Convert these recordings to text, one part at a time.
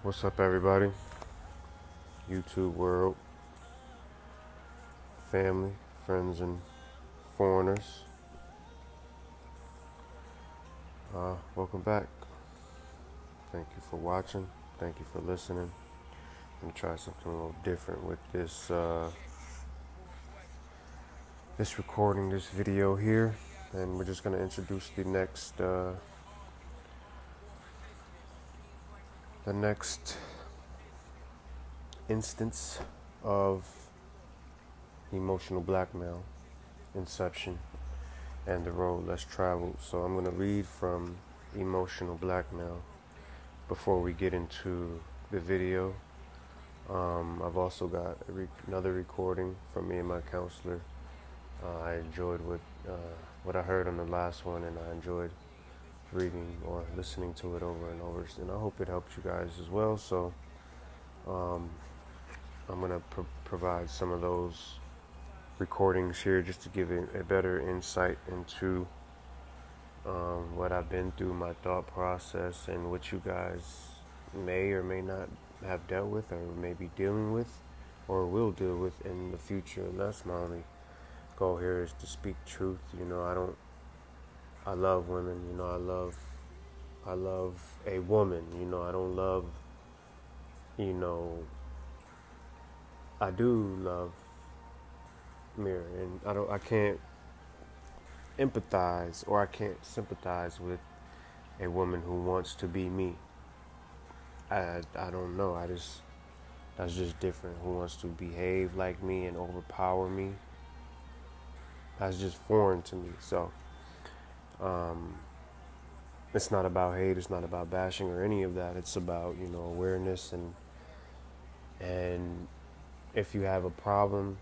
What's up, everybody? YouTube world, family, friends, and foreigners. Welcome back. Thank you for watching. Thank you for listening. I'm gonna try something a little different with this this recording, this video here, and we're just gonna introduce the next instance of emotional blackmail, Inception, and the road less traveled. So I'm going to read from Emotional Blackmail before we get into the video. I've also got another recording from me and my counselor. I enjoyed what I heard on the last one, and I enjoyed reading or listening to it over and over, and I hope it helps you guys as well. So I'm going to provide some of those recordings here just to give a better insight into what I've been through, my thought process, and what you guys may or may not have dealt with, or may be dealing with, or will deal with in the future. And that's my only goal here, is to speak truth. I love women. I love a woman. I don't love. I do love Mirror, and I can't empathize, or I can't sympathize with a woman who wants to be me. I don't know. That's just different. Who wants to behave like me and overpower me? That's just foreign to me. So, it's not about hate. It's not about bashing or any of that. It's about, awareness, and if you have a problem,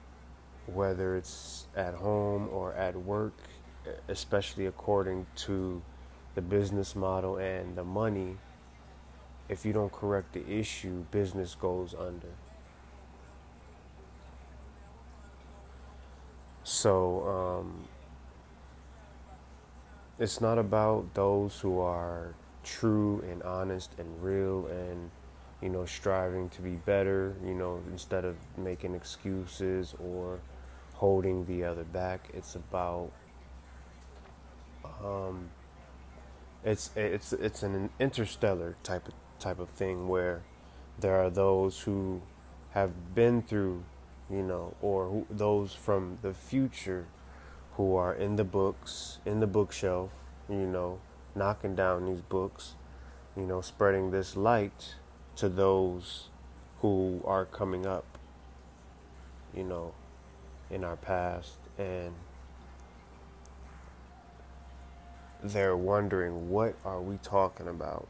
whether it's at home or at work, especially according to the business model and the money, if you don't correct the issue, business goes under. So it's not about those who are true and honest and real and striving to be better, instead of making excuses or holding the other back. It's about it's an interstellar type of thing, where there are those who have been through, or those from the future who are in the books, in the bookshelf, knocking down these books, spreading this light to those who are coming up, in our past, and they're wondering, what are we talking about?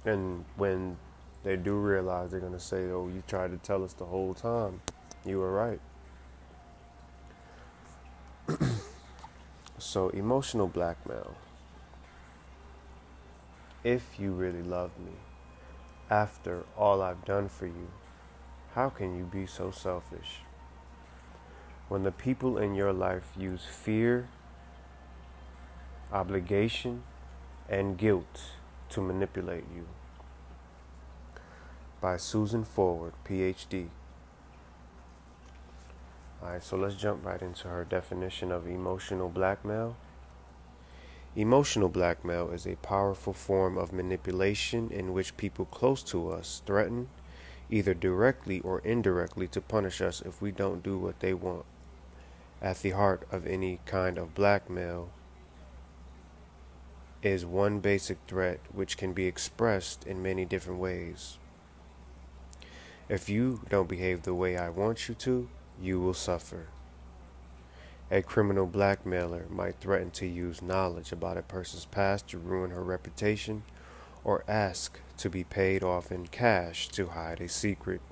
And when they do realize, they're going to say, oh, you tried to tell us the whole time. You were right. So, emotional blackmail. If you really love me, after all I've done for you, how can you be so selfish? When the people in your life use fear, obligation, and guilt to manipulate you. By Susan Forward, PhD. Alright, so let's jump right into her definition of emotional blackmail. Emotional blackmail is a powerful form of manipulation in which people close to us threaten, either directly or indirectly, to punish us if we don't do what they want. At the heart of any kind of blackmail is one basic threat, which can be expressed in many different ways. If you don't behave the way I want you to, you will suffer. A criminal blackmailer might threaten to use knowledge about a person's past to ruin her reputation, or ask to be paid off in cash to hide a secret.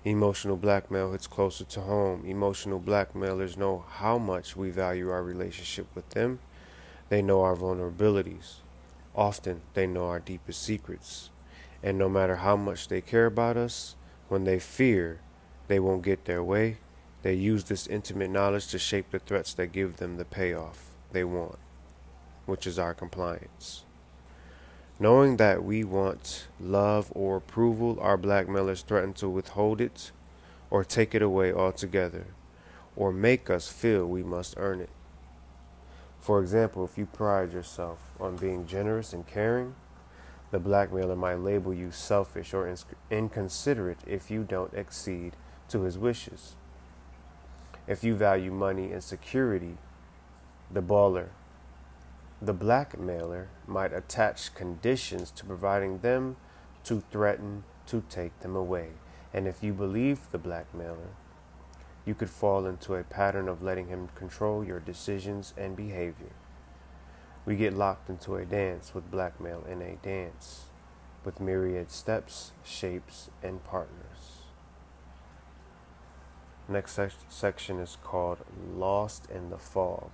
Emotional blackmail hits closer to home. Emotional blackmailers know how much we value our relationship with them. They know our vulnerabilities. Often, they know our deepest secrets. And no matter how much they care about us, when they fear they won't get their way, they use this intimate knowledge to shape the threats that give them the payoff they want, which is our compliance. Knowing that we want love or approval, our blackmailers threaten to withhold it or take it away altogether, or make us feel we must earn it. For example, if you pride yourself on being generous and caring, the blackmailer might label you selfish or inconsiderate if you don't accede to his wishes. If you value money and security, the blackmailer might attach conditions to providing them to threaten to take them away. And if you believe the blackmailer, you could fall into a pattern of letting him control your decisions and behavior. We get locked into a dance with blackmail, in a dance with myriad steps, shapes, and partners. Next section is called Lost in the Fog.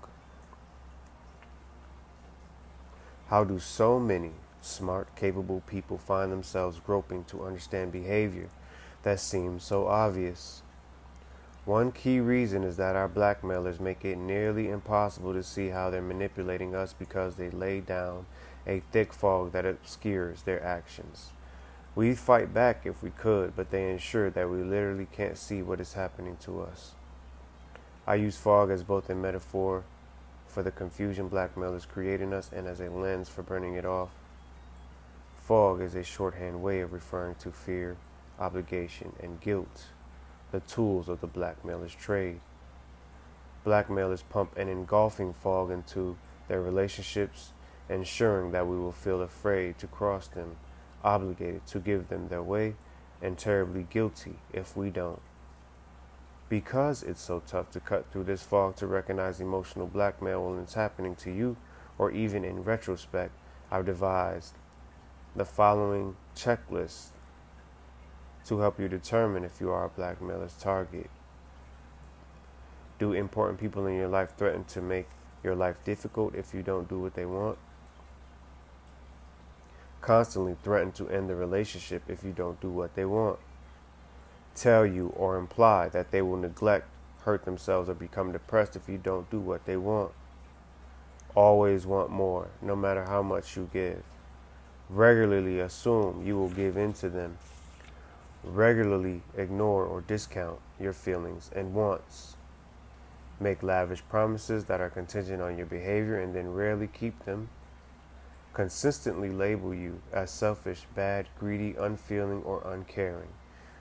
How do so many smart, capable people find themselves groping to understand behavior that seems so obvious? One key reason is that our blackmailers make it nearly impossible to see how they're manipulating us because they lay down a thick fog that obscures their actions. We'd fight back if we could, but they ensure that we literally can't see what is happening to us. I use fog as both a metaphor for the confusion blackmailers create in us and as a lens for burning it off. Fog is a shorthand way of referring to fear, obligation, and guilt, the tools of the blackmailer's trade. Blackmailers pump an engulfing fog into their relationships, ensuring that we will feel afraid to cross them, obligated to give them their way, and terribly guilty if we don't. Because it's so tough to cut through this fog to recognize emotional blackmail when it's happening to you, or even in retrospect, I've devised the following checklist to help you determine if you are a blackmailer's target. Do important people in your life threaten to make your life difficult if you don't do what they want? Constantly threaten to end the relationship if you don't do what they want? Tell you or imply that they will neglect, hurt themselves, or become depressed if you don't do what they want? Always want more, no matter how much you give. Regularly assume you will give in to them. Regularly ignore or discount your feelings and wants. Make lavish promises that are contingent on your behavior and then rarely keep them. Consistently label you as selfish, bad, greedy, unfeeling, or uncaring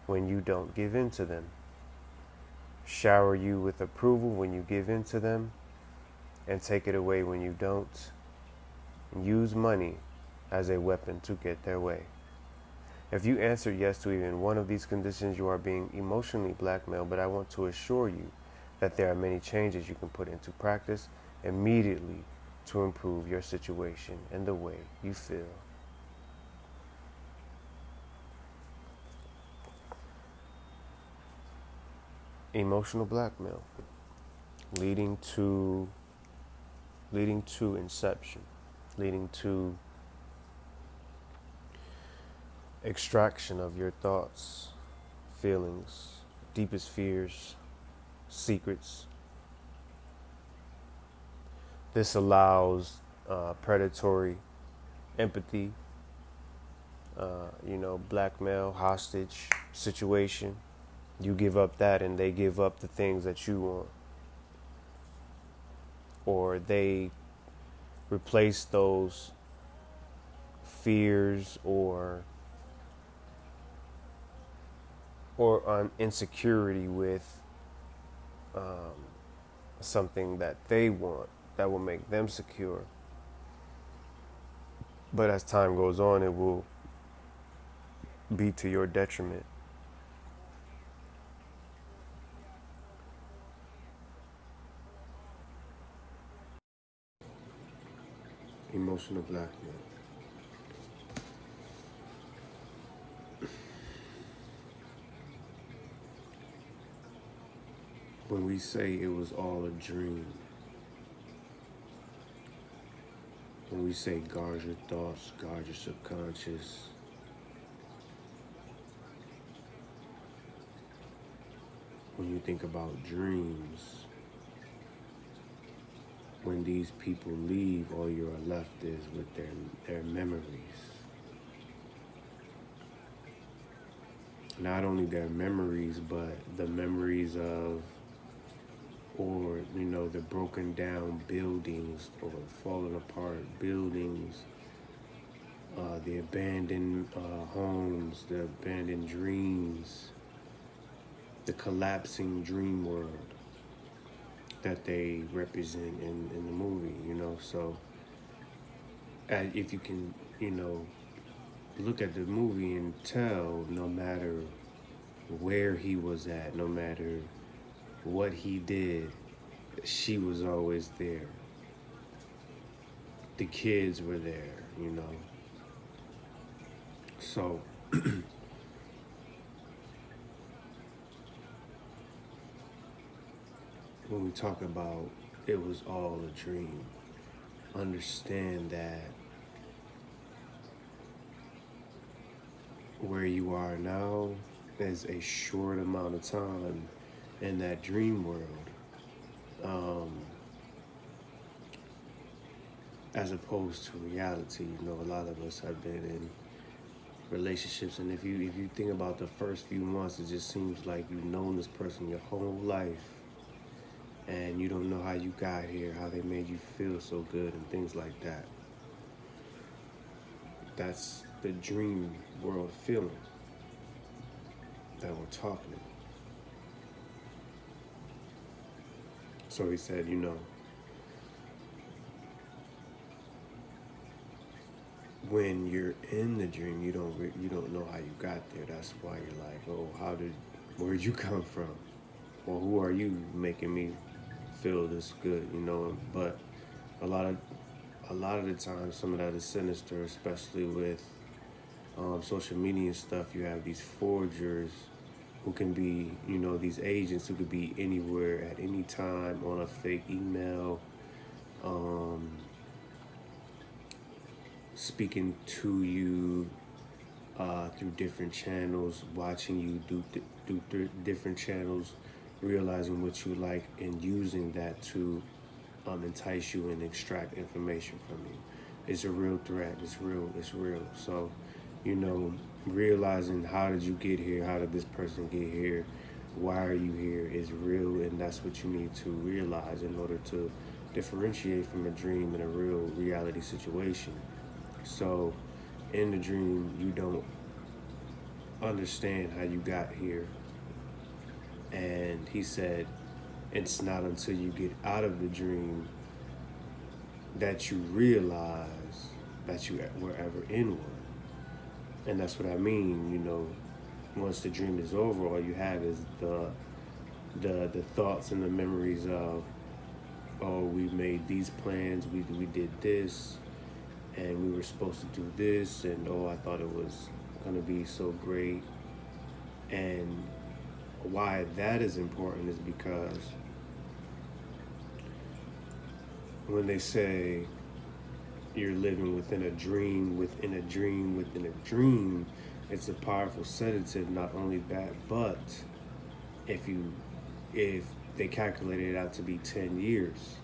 when you don't give in to them. Shower you with approval when you give in to them and take it away when you don't. Use money as a weapon to get their way. If you answer yes to even one of these conditions, you are being emotionally blackmailed, but I want to assure you that there are many changes you can put into practice immediately to improve your situation and the way you feel. Emotional blackmail, leading to Inception, leading to extraction of your thoughts, feelings, deepest fears, secrets. This allows predatory empathy, blackmail, hostage situation. You give up that and they give up the things that you want. Or they replace those fears or insecurity with something that they want that will make them secure. But as time goes on, it will be to your detriment. Emotional blackmail. When we say it was all a dream, when we say guard your thoughts, guard your subconscious, when you think about dreams, when these people leave, all you are left is with their memories. Not only their memories, but the memories of, or the broken down buildings or falling apart buildings, the abandoned homes, the abandoned dreams, the collapsing dream world that they represent in the movie, So if you can, look at the movie and tell, no matter where he was at, no matter what he did, she was always there. The kids were there, So when we talk about it was all a dream, understand that where you are now is a short amount of time in that dream world, as opposed to reality. A lot of us have been in relationships, and if you think about the first few months, it just seems like you've known this person your whole life, and you don't know how you got here, how they made you feel so good, and things like that. That's the dream world feeling that we're talking about. So he said, when you're in the dream, you don't know how you got there. That's why you're like, oh, where'd you come from? Well, who are you making me feel this good? But a lot of the time, some of that is sinister, especially with social media and stuff. You have these forgers who can be, these agents who could be anywhere at any time on a fake email, speaking to you through different channels, watching you do different channels, realizing what you like and using that to entice you and extract information from you. It's a real threat. It's real. So, realizing how did you get here? How did this person get here? Why are you here is real, and that's what you need to realize in order to differentiate from a dream and a real reality situation. So, in the dream, you don't understand how you got here. And he said, it's not until you get out of the dream that you realize that you were ever in one. And that's what I mean, once the dream is over, all you have is the thoughts and the memories of, oh, we made these plans, we did this, and we were supposed to do this, and oh, I thought it was gonna be so great. And why that is important is because when they say you're living within a dream, within a dream, within a dream, it's a powerful sedative. Not only that, but if they calculated it out to be 10 years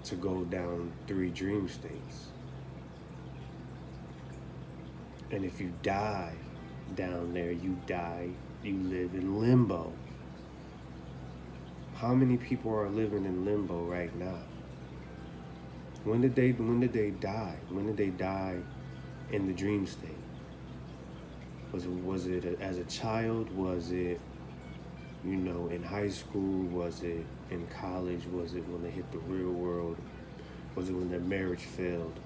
to go down 3 dream states. And if you die down there, you live in limbo. How many people are living in limbo right now? When did they die? When did they die in the dream state? Was it as a child? Was it, in high school? Was it in college? Was it when they hit the real world? Was it when their marriage failed?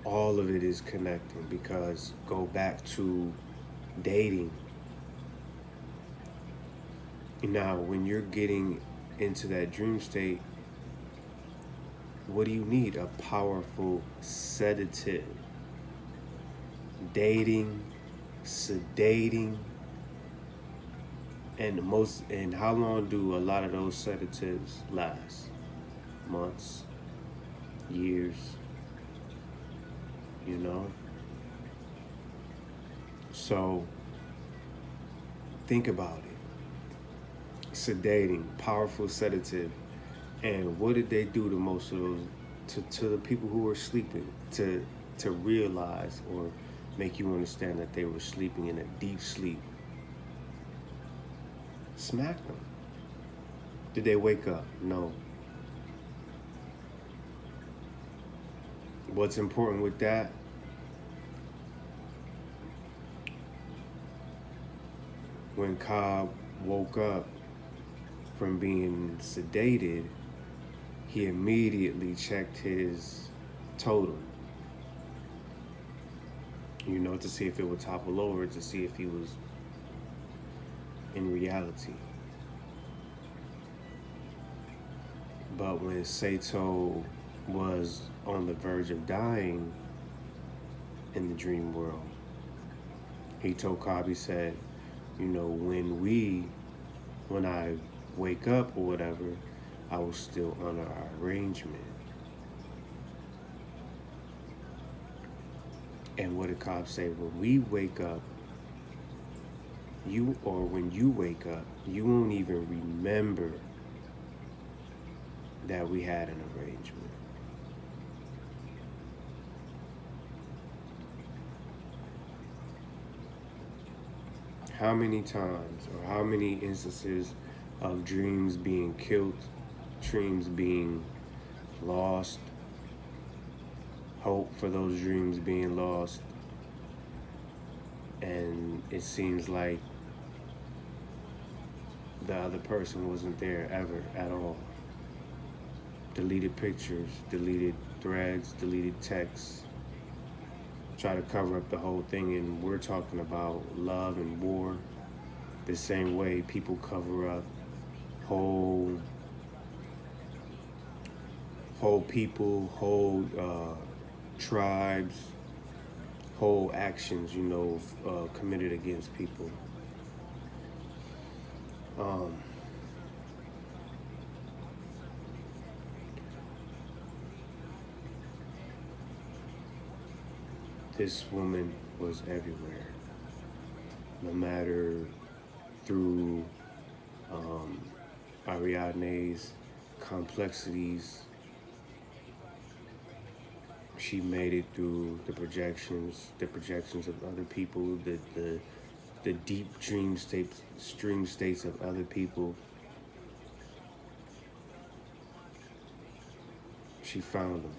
All of it is connecting, because go back to dating. Now, when you're getting into that dream state, what do you need? A powerful sedative. Dating, sedating, and how long do a lot of those sedatives last? Months, years, So think about it. Sedating, powerful sedative. And what did they do to most of those, to the people who were sleeping, to realize or make you understand that they were sleeping in a deep sleep? Smack them. Did they wake up? No. What's important with that? When Cobb woke up from being sedated, he immediately checked his totem, you know, to see if it would topple over, to see if he was in reality. But when Sato was on the verge of dying in the dream world, he told Cobb, he said, you know, when I wake up or whatever, I will still honor our arrangement. And what did Cobb say? When we wake up, when you wake up, you won't even remember that we had an arrangement. How many times or how many instances of dreams being killed, dreams being lost, hope for those dreams being lost, and it seems like the other person wasn't there ever at all. Deleted pictures, deleted threads, deleted texts, try to cover up the whole thing. And we're talking about love and war the same way people cover up whole people, whole tribes, whole actions, you know, committed against people. This woman was everywhere, no matter through Ariadne's complexities. She made it through the projections of other people, the deep dream states of other people. She found them.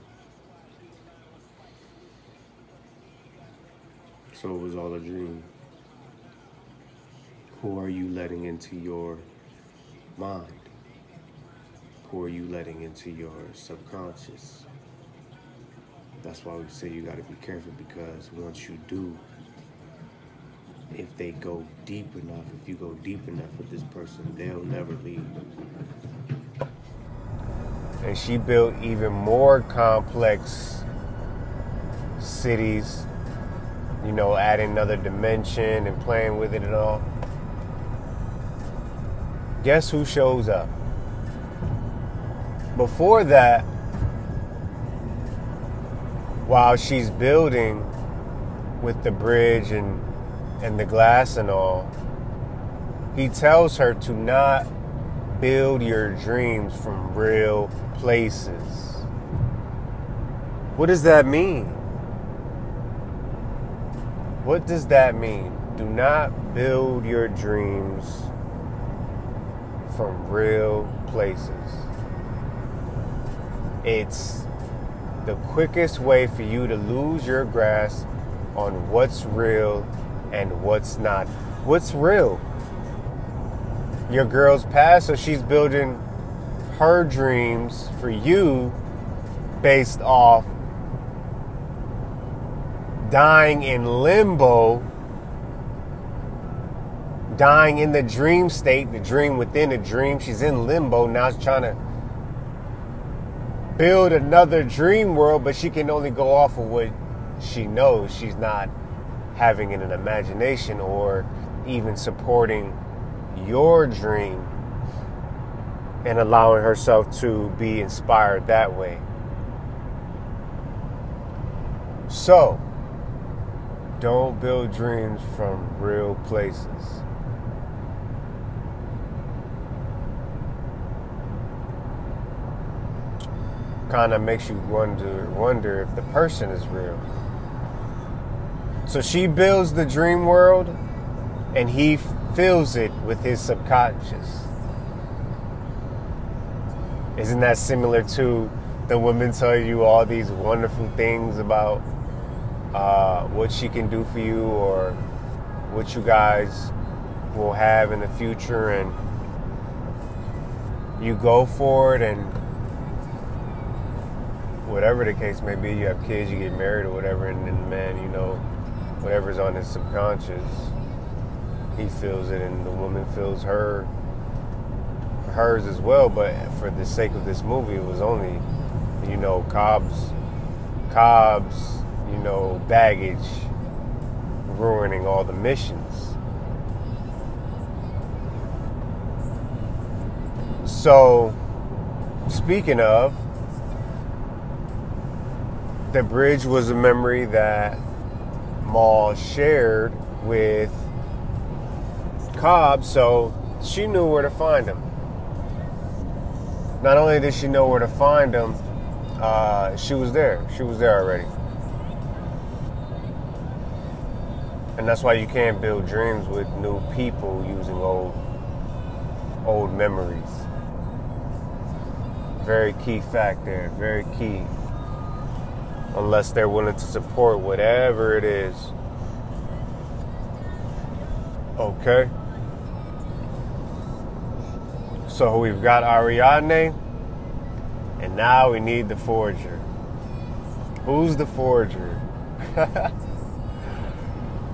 So it was all a dream. Who are you letting into your mind? Who are you letting into your subconscious? That's why we say you got to be careful, because once you do, if they go deep enough, if you go deep enough with this person, they'll never leave. And she built even more complex cities, you know, adding another dimension and playing with it and all. Guess who shows up? Before that, while she's building with the bridge and the glass and all, he tells her to not build your dreams from real places. What does that mean? What does that mean? Do not build your dreams from real places. It's the quickest way for you to lose your grasp on what's real and what's not. What's real? Your girl's past, so she's building her dreams for you based off dying in limbo, dying in the dream state, the dream within a dream. She's in limbo. Now she's trying to build another dream world, but she can only go off of what she knows. She's not having an imagination or even supporting your dream and allowing herself to be inspired that way. So, don't build dreams from real places. kind of makes you wonder if the person is real. So she builds the dream world, and he fills it with his subconscious. Isn't that similar to the women tell you all these wonderful things about what she can do for you, or what you guys will have in the future, and you go for it, and whatever the case may be, you have kids, you get married or whatever, and then the man, you know, whatever's on his subconscious, he feels it, and the woman feels hers as well. But for the sake of this movie, it was only, you know, Cobb's, you know, baggage ruining all the missions. So, speaking of, the bridge was a memory that Maul shared with Cobb, so she knew where to find him. Not only did she know where to find him, she was there. She was there already. And that's why you can't build dreams with new people using old memories. Very key fact there. Very key. Unless they're willing to support whatever it is. Okay. So we've got Ariadne, and now we need the forger. Who's the forger?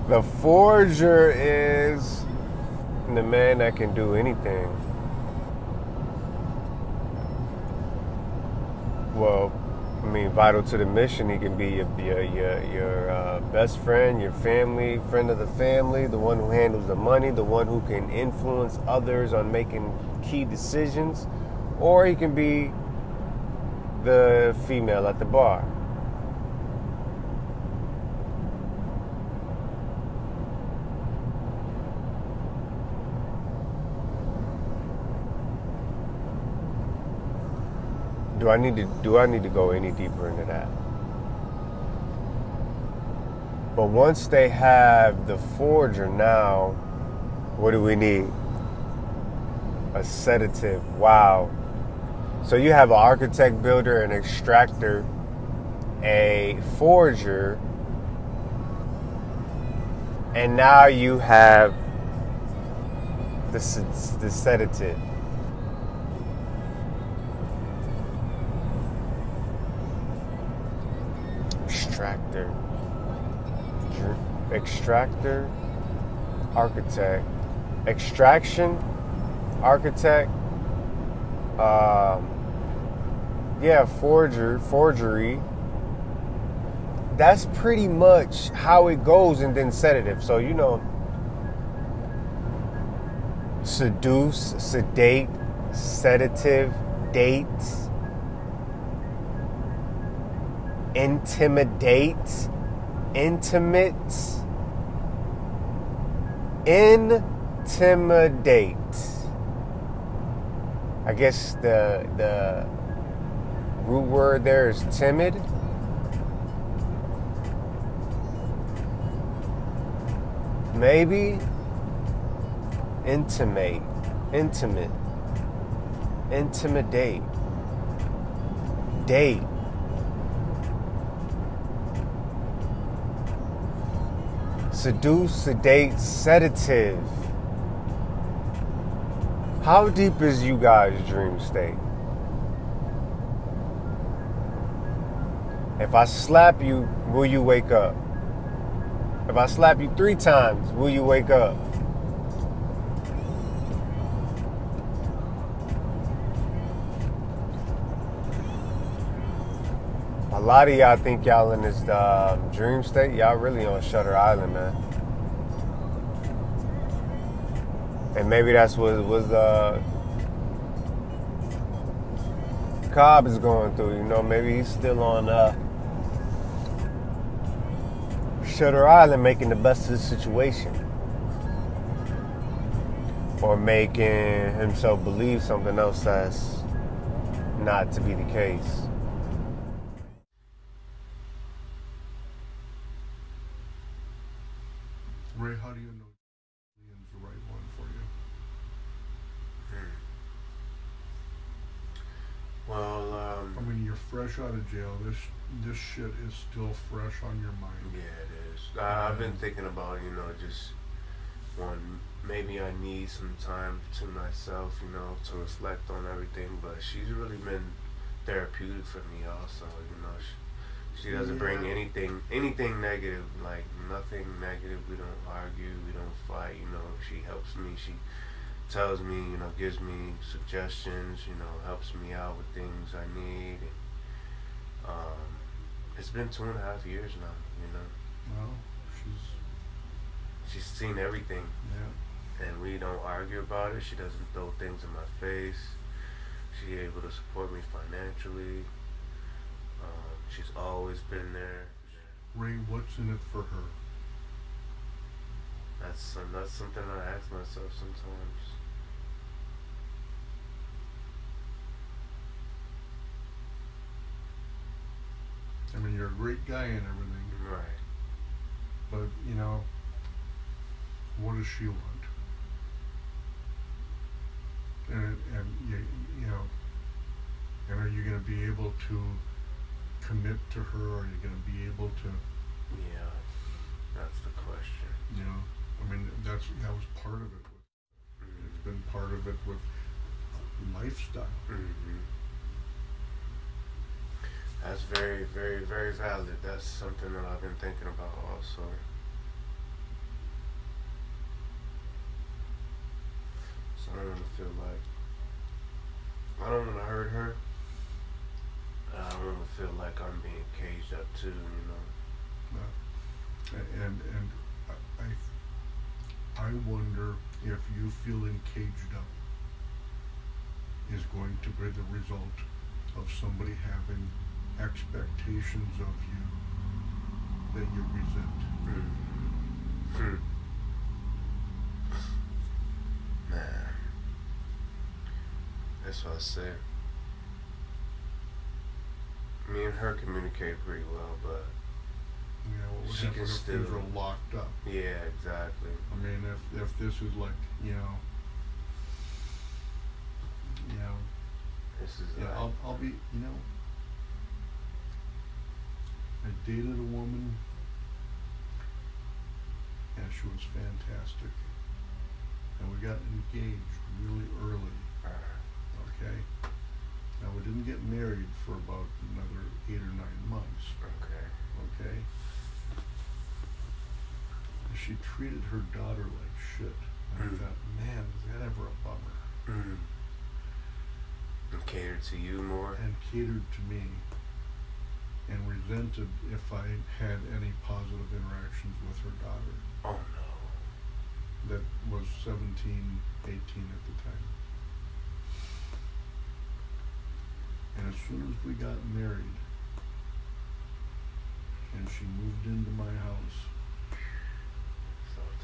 The forger is the man that can do anything. Well, I mean, vital to the mission, he can be your best friend, your family, friend of the family, the one who handles the money, the one who can influence others on making key decisions, or he can be the female at the bar. Do I need to go any deeper into that? But once they have the forger, now what do we need? A sedative. Wow. So you have an architect, builder, an extractor, a forger, and now you have the sedative. Extractor, architect, extraction, architect, forgery. That's pretty much how it goes, and then sedative. So, you know, seduce, sedate, sedative, date, intimidate, intimate, intimidate. I guess the root word there is timid. Maybe intimate, intimate, intimidate, date. Seduce, sedate, sedative. How deep is you guys' dream state? If I slap you, will you wake up? If I slap you 3 times, will you wake up? A lot of y'all think y'all in this dream state. Y'all really on Shutter Island, man. And maybe that's what Cobb is going through. You know, maybe he's still on Shutter Island, making the best of the situation, or making himself believe something else that's not to be the case. how do you know Julian's the right one for you? Well, I mean, you're fresh out of jail. This shit is still fresh on your mind. Yeah, it is. I've been thinking about, just maybe I need some time to myself, to reflect on everything. But she's really been therapeutic for me also, She doesn't bring anything negative, like nothing negative. We don't argue, we don't fight, She helps me, she tells me, gives me suggestions, helps me out with things I need. It's been 2.5 years now, Well, she's seen everything. Yeah. And we don't argue about it. She doesn't throw things in my face. She's able to support me financially. She's always been there. Ray, what's in it for her? That's something I ask myself sometimes. I mean, you're a great guy and everything. Right. But, what does she want? And and are you going to be able to commit to her? Are you going to be able to? Yeah, that's the question. I mean, that was part of it. It's been part of it with lifestyle. That's very, very, very valid. That's something that I've been thinking about also. So I don't want to feel like, I don't want to hurt her. I don't want to feel like I'm being caged up too, And I wonder if you feeling caged up is going to be the result of somebody having expectations of you that you resent. Man, that's what I said. Me and her communicate pretty well, but What would she happen can if still. things are locked up? Yeah, exactly. I mean, if this is like, This is yeah, like, I'll be, I dated a woman, and she was fantastic, and we got engaged really early. Okay. Now we didn't get married for about another 8 or 9 months. Okay. She treated her daughter like shit. And I thought, man, is that ever a bummer? And catered to you more? And catered to me. And resented if I had any positive interactions with her daughter. Oh no. That was 17, 18 at the time. And as soon as we got married, and she moved into my house,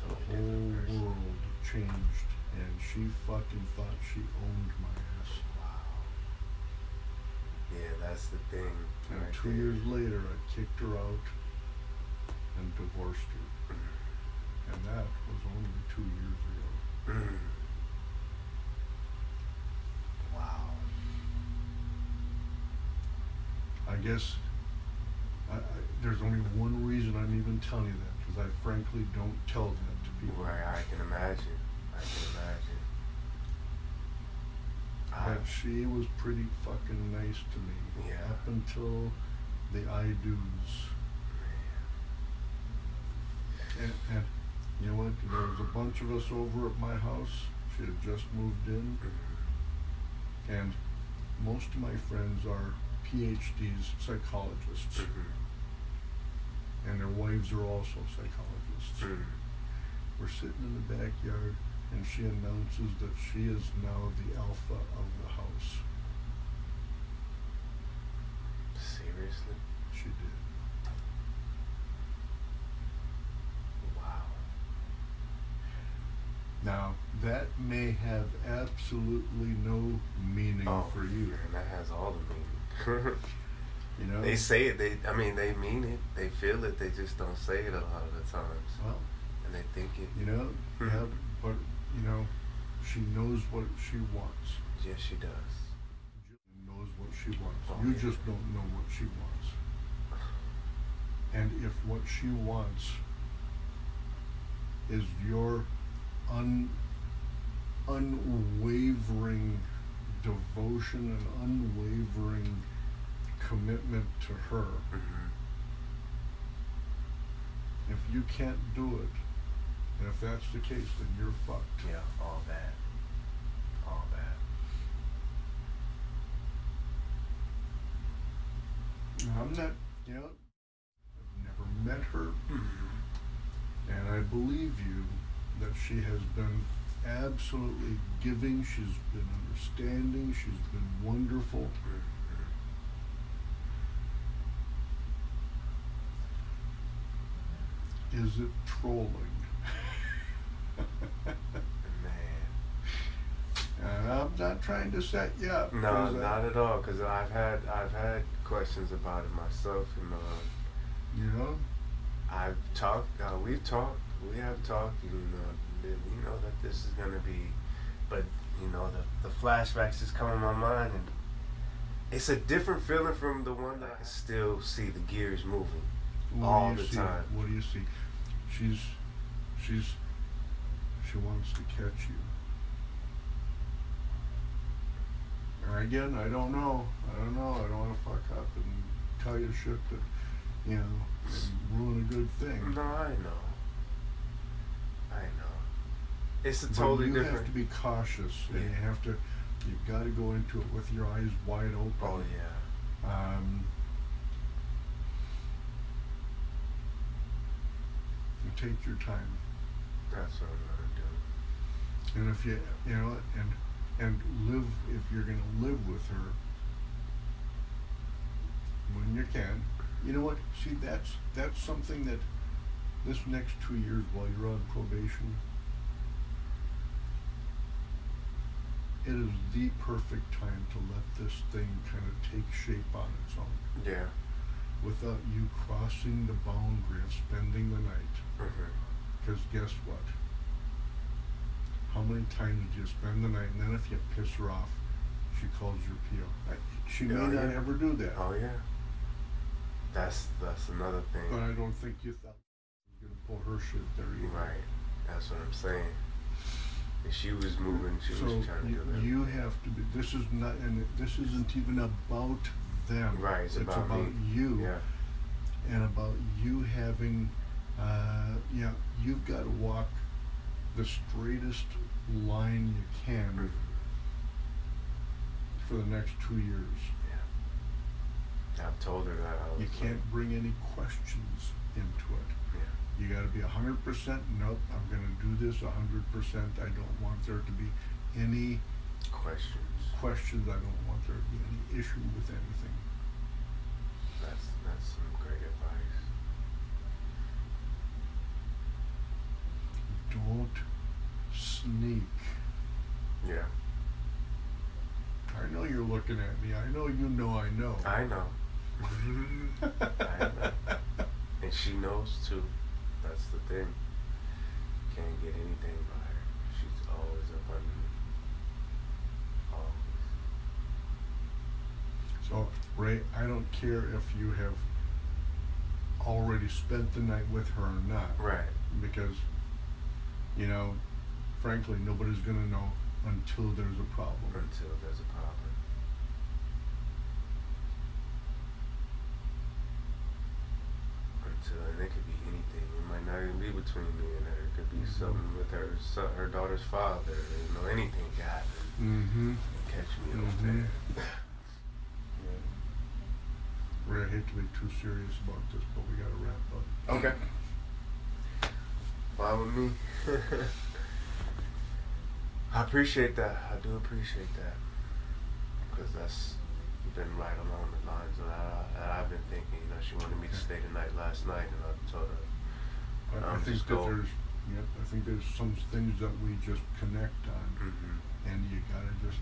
So the whole world changed, and she fucking thought she owned my ass. Wow. Yeah, that's the thing. And right 2 there. years later, I kicked her out and divorced her. And that was only 2 years ago. Wow. I guess there's only one reason I'm even telling you that, because I frankly don't tell that to people. Right, I can imagine. But she was pretty fucking nice to me. Yeah. Up until the I do's. And you know what? There was a bunch of us over at my house. She had just moved in. And most of my friends are PhDs, psychologists. And their wives are also psychologists. We're sitting in the backyard, and she announces that she is now the alpha of the house. Seriously? She did. Wow. Now, that may have absolutely no meaning for you. And that has all the meaning. You know? They say it, they mean it, they feel it, they just don't say it a lot of the times. Well, And they think it. You know, yeah, but you know, she knows what she wants. Yes, she does. She knows what she wants. Oh, You yeah. just don't know what she wants. And if what she wants is your unwavering devotion and unwavering commitment to her, if you can't do it, and if that's the case, then you're fucked. Yeah, all bad. All bad. I'm not, you know, I've never met her, and I believe you that she has been absolutely giving, she's been understanding, she's been wonderful. Is it trolling? Man. And I'm not trying to set you up. No, not at all. Because I've had questions about it myself, and you know, I've talked. We've talked. We have talked. You know that this is gonna be, but you know the flashbacks just come in my mind, and it's a different feeling from the one that I can still see the gears moving all the time. What do you see? She wants to catch you. And again, I don't know. I don't want to fuck up and tell you shit that, you know, ruin a good thing. No, I know. It's a totally different. You have to be cautious, and you've got to go into it with your eyes wide open. Oh yeah. You take your time. That's what I'm gonna do. And if you know, and live, if you're gonna live with her, when you can, you know what? See, that's something that this next 2 years while you're on probation, it is the perfect time to let this thing kind of take shape on its own. Yeah. Without you crossing the boundary of spending the night. Because guess what? How many times do you spend the night, and then if you piss her off, she calls your PO? She may not ever do that. Oh yeah. That's another thing. But I don't think you thought she was gonna pull her shit there either. Right. That's what I'm saying. If she was moving, she was trying to do that. You have to be. This is not, and this isn't even about them. Right. It's about you. Yeah. And about you having, you've got to walk the straightest line you can for the next 2 years. Yeah. I've told her that. You can't bring any questions into it. Yeah. You got to be 100%. Nope, I'm going to do this 100%. I don't want there to be any questions. I don't want there to be any issue with anything. That's some great advice. Don't sneak. Yeah. I know you're looking at me. I know you know I know. I know. I know. And she knows too. That's the thing. Can't get anything by her. She's always up under me. Always. So, Ray, I don't care if you have already spent the night with her or not. Right. Because, you know, frankly, nobody's going to know until there's a problem. Until there's a problem. And it could be anything. It might not even be between me and her. It could be something with her daughter's father. You know, anything could happen. Catch me up there. Yeah. Ray, I hate to be too serious about this, but we got to wrap up. Okay. Fine with me. I appreciate that. I do appreciate that. Because that's been right along the lines that I've been thinking. You know, she wanted me to stay the night last night, and I told her. I think there's some things that we just connect on, and you gotta just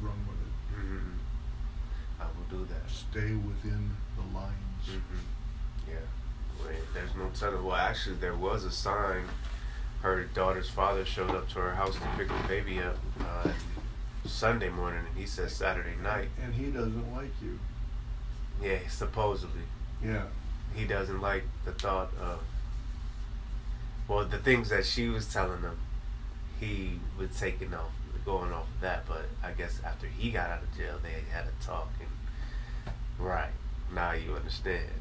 run with it. I will do that. Stay within the lines. Yeah. Wait, there's no telling. Well, actually, there was a sign. Her daughter's father showed up to her house to pick the baby up Sunday morning, and he said Saturday night. And he doesn't like you. Yeah, supposedly. Yeah. He doesn't like the thought of, well, the things that she was telling him, he was going off of that. But I guess after he got out of jail, they had a talk. And right, now you understand.